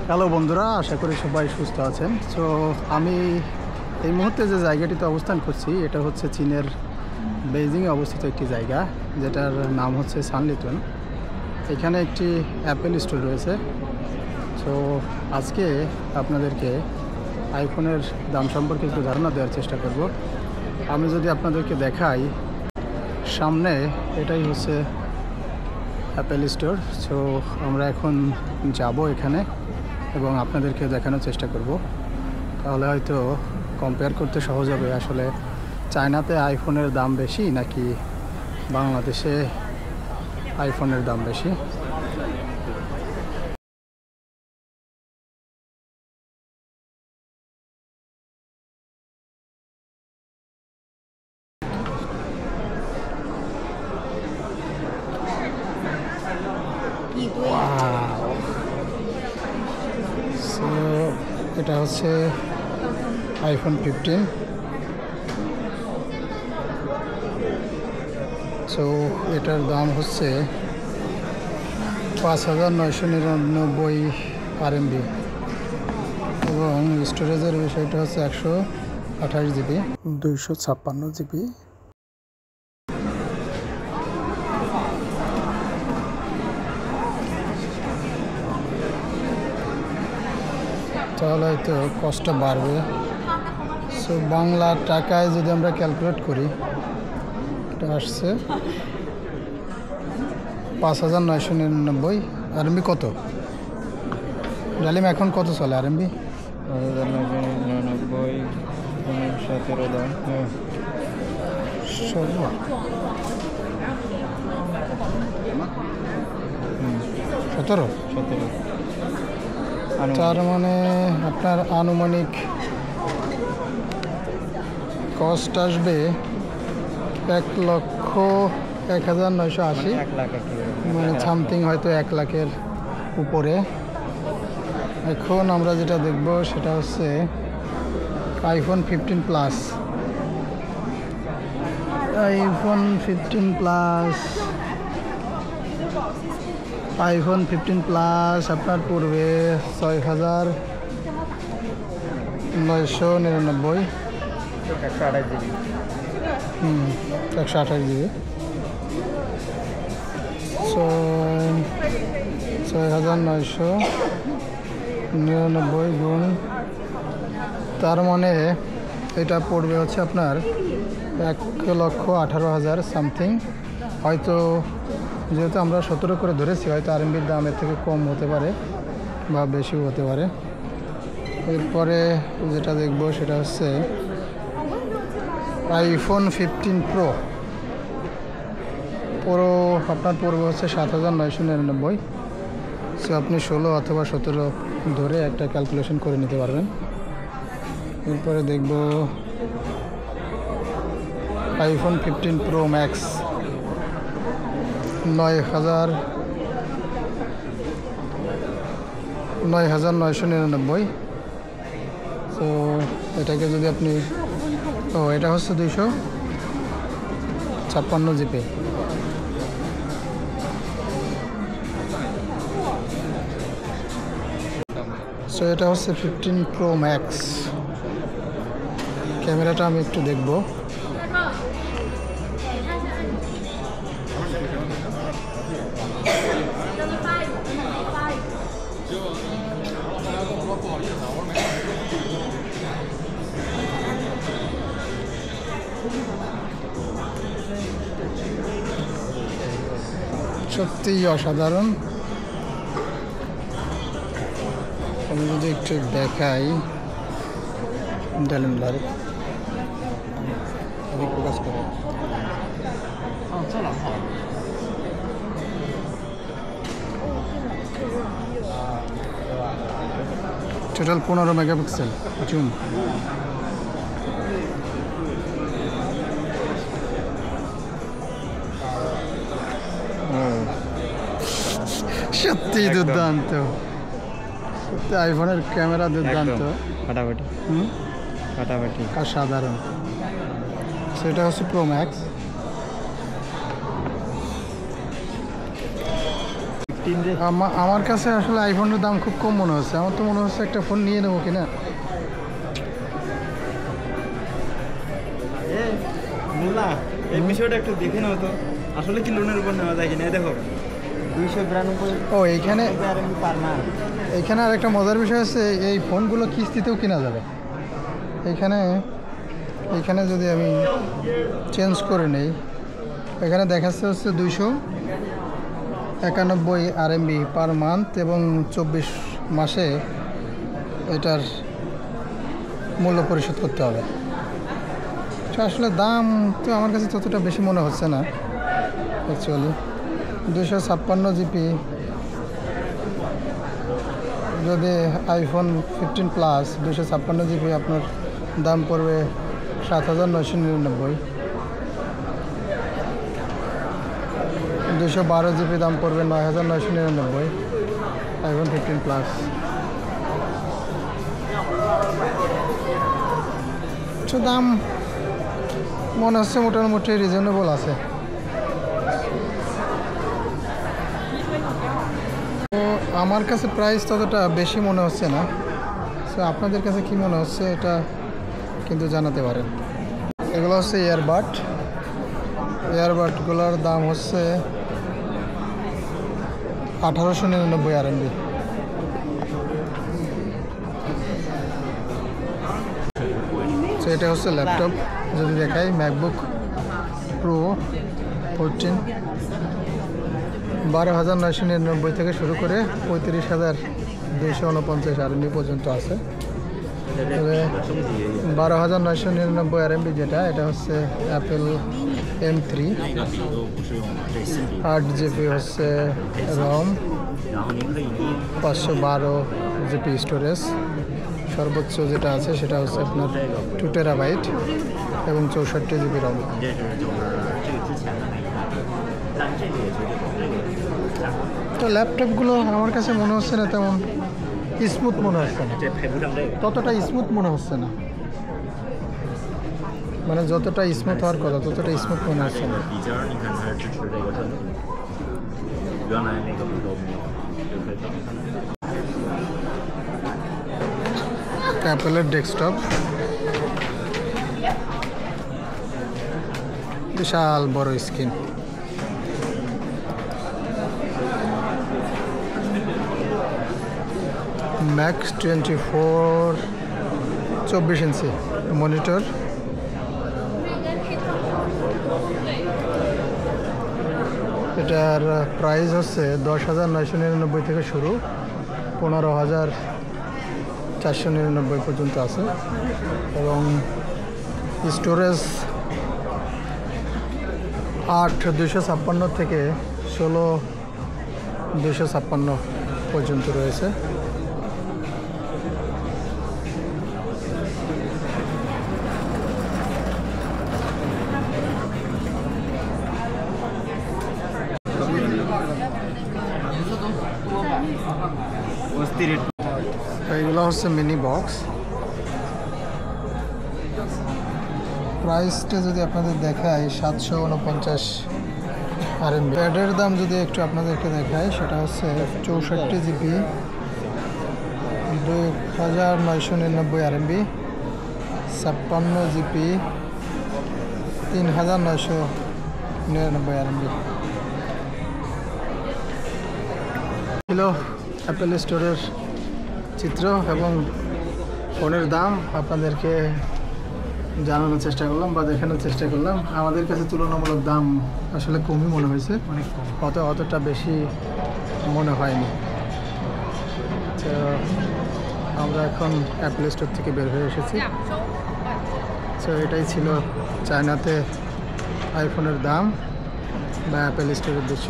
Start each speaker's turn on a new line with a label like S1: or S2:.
S1: Hello বন্ধুরা, আশা করি সবাই সুস্থ আছেন। সো আমি এই মুহূর্তে যে জায়গাটিতে অবস্থান করছি এটা হচ্ছে চীনের বেইজিংয়ে অবস্থিত একটি জায়গা, যেটার নাম হচ্ছে সানলিটন। এখানে একটি অ্যাপেল স্টোর রয়েছে। সো আজকে আপনাদেরকে আইফোনের দাম সম্পর্কে একটু ধারণা দেওয়ার চেষ্টা করব। আমি যদি আপনাদেরকে দেখাই, সামনে এটাই হচ্ছে অ্যাপেল স্টোর। সো আমরা এখন যাব এখানে এবং আপনাদেরকে দেখানোর চেষ্টা করব, তাহলে হয়তো কম্পেয়ার করতে সহজ হবে আসলে চায়নাতে আইফোনের দাম বেশি নাকি বাংলাদেশে আইফোনের দাম বেশি। সো এটা হচ্ছে আইফোন 15। সো এটার দাম হচ্ছে 5999 RMB এবং স্টোরেজের বিষয়টা হচ্ছে 128 GB, 256 GB। তাহলে হয়তো কষ্ট বাড়বে। সো বাংলা টাকায় যদি আমরা ক্যালকুলেট করি, এটা আসছে 5999 RMB। কত ডালিম এখন কত চলে RMB?
S2: 5999 17 দাম।
S1: 17। তার মানে আপনার আনুমানিক কস্ট আসবে 1,01,980, মানে সামথিং হয়তো 1 লাখের উপরে। এখন আমরা যেটা দেখব সেটা হচ্ছে আইফোন 15 প্লাস। আইফোন 15 প্লাস আপনার পড়বে 6,999। 128 GB। 6,999 গুণ, তার মানে এটা পড়বে হচ্ছে আপনার 1,18,000 সামথিং। হয়তো যেহেতু আমরা 17 করে ধরেছি, হয়তো RMB দামের থেকে কম হতে পারে বা বেশিও হতে পারে। এরপরে যেটা দেখব সেটা হচ্ছে আইফোন 15 প্রো আপনার পড়বে হচ্ছে 7,999। সো আপনি 16 অথবা 17 ধরে একটা ক্যালকুলেশন করে নিতে পারবেন। এরপরে দেখব আইফোন 15 প্রো ম্যাক্স 9,999। তো এটাকে যদি আপনি এটা হচ্ছে 256 GB। সো এটা হচ্ছে 15 প্রো ম্যাক্স। ক্যামেরাটা আমি একটু দেখব। সত্যিই অসাধারণ। আমি যদি একটু দেখাই, ডালিম ভাই প্রকাশ করে টোটাল 15 মেগাপিক্সেল জুম। সত্যি দুর্দান্ত, সত্যি আইফোনের ক্যামেরা দুর্দান্ত, ফাটাফাটি অসাধারণ। সেটা হচ্ছে প্রো ম্যাক্স।
S2: 15 রে।
S1: আমার কাছে আসলে আইফোনের দাম খুব কম মনে হচ্ছে। আমার তো মনে হচ্ছে একটা ফোন নিয়ে নেবো কিনা।
S2: মোল্লা এই বিষয়টা একটু দেখে নাও তো, আসলে কি লোনের উপর নেওয়া যায় কিনা। দেখো 292
S1: ও এইখানে
S2: আরএমবি পার মান্থ।
S1: এইখানে আর একটা মজার বিষয় আছে, এই ফোনগুলো কিস্তিতেও কেনা যাবে। এইখানে যদি আমি চেঞ্জ করে নেই, এখানে দেখাচ্ছে হচ্ছে 291 আরএমবি পার মান্থ এবং 24 মাসে এটার মূল্য পরিশোধ করতে হবে। তো আসলে দাম তো আমার কাছে ততটা বেশি মনে হচ্ছে না অ্যাকচুয়ালি। 256 জিবি যদি আইফোন 15 প্লাস 256 জিবি আপনার দাম পড়বে 7999। 212 জিবি দাম পড়বে 9999 আইফোন 15 প্লাস। তো দাম মনে হচ্ছে মোটামুটি রিজনেবল আছে। তো আমার কাছে প্রাইস ততটা বেশি মনে হচ্ছে না। তো আপনাদের কাছে কি মনে হচ্ছে এটা কিন্তু জানাতে পারেন। এগুলো হচ্ছে এয়ারবাডগুলোর দাম হচ্ছে 1899 আরএমবি। তো এটা হচ্ছে ল্যাপটপ, যদি দেখাই ম্যাকবুক প্রো 14 12,999 থেকে শুরু করে 35,249 আরএমবি পর্যন্ত আছে। তবে 12,999 আরএমবি যেটা, এটা হচ্ছে অ্যাপেল M3, 8 জিবি হচ্ছে রম, 512 জিবি স্টোরেজ, সর্বোচ্চ যেটা আছে সেটা হচ্ছে আপনার 2 টেরাবাইট এবং 64 জিবি রম। তো ল্যাপটপগুলো আমার কাছে মনে হচ্ছে না তেমন স্মুথ মনে হচ্ছে না, ততটা স্মুথ মনে হচ্ছে না, মানে যতটা স্মুথ হওয়ার কথা ততটা স্মুথ মনে হচ্ছে না। অ্যাপেলের ডেস্কটপ, বিশাল বড় স্ক্রিন। Max 24 24 inch monitor. এটার প্রাইস হচ্ছে 10,999 থেকে শুরু, 15,499 পর্যন্ত আছে এবং স্টোরেজ 8,256 থেকে 16,256 পর্যন্ত রয়েছে। এইগুলো হচ্ছে মিনি বক্স। প্রাইসটা যদি আপনাদের দেখায় 749 আরএমবি। প্যাডের দাম যদি একটু আপনাদেরকে দেখায়, সেটা হচ্ছে 64 জিবি 2,999 আরএমবি, 56 জিবি 3,999 আরএমবি। ছিল অ্যাপেল স্টোরের চিত্র এবং ফোনের দাম আপনাদেরকে জানানোর চেষ্টা করলাম বা দেখানোর চেষ্টা করলাম। আমাদের কাছে তুলনামূলক দাম আসলে কমই মনে হয়েছে, অনেক কম, অতটা বেশি মনে হয়নি। তো আমরা এখন অ্যাপেল স্টোর থেকে বের হয়ে এসেছি। তো এটাই ছিল চায়নাতে আইফোনের দাম বা অ্যাপেল স্টোরের দৃশ্য।